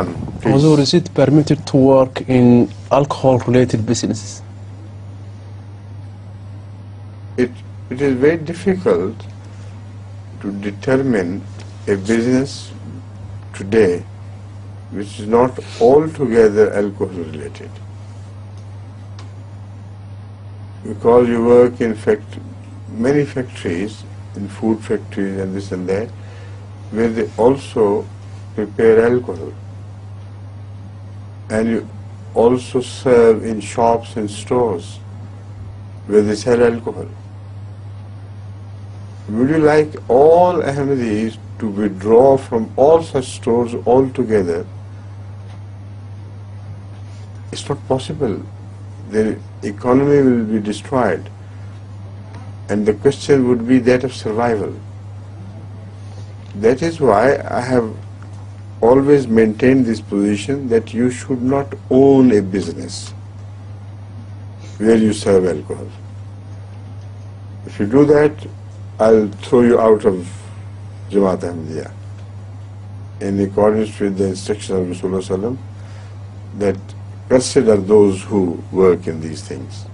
Hazur, is it permitted to work in alcohol-related businesses? It is very difficult to determine a business today which is not altogether alcohol related, because you work in many factories, in food factories and this and that, where they also prepare alcohol, and you also serve in shops and stores where they sell alcohol. Would you like all Ahmadis to withdraw from all such stores altogether? It's not possible. The economy will be destroyed, and the question would be that of survival. That is why I have always maintained this position that you should not own a business where you serve alcohol. If you do that, I'll throw you out of Jamaat Ahmadiyya, in accordance with the instruction of Rasulullah Sallam, that consider those who work in these things.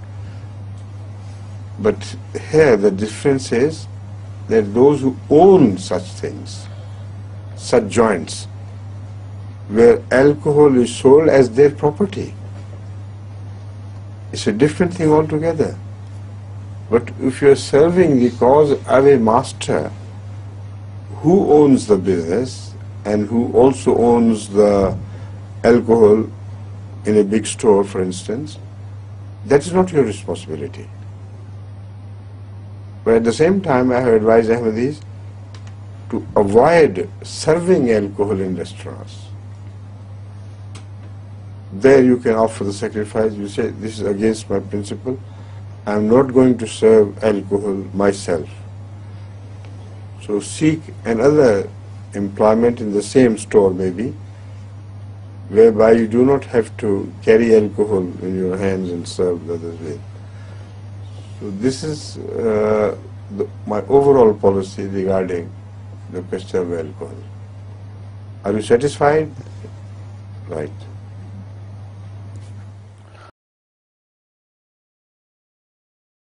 But here the difference is that those who own such things, such joints, where alcohol is sold as their property, it's a different thing altogether. But if you are serving the cause of a master who owns the business and who also owns the alcohol in a big store, for instance, that is not your responsibility. But at the same time, I have advised Ahmadis to avoid serving alcohol in restaurants. There you can offer the sacrifice. You say, this is against my principle. I am not going to serve alcohol myself. So seek another employment in the same store maybe, whereby you do not have to carry alcohol in your hands and serve the others with. So this is my overall policy regarding the question of alcohol. Are you satisfied? Right.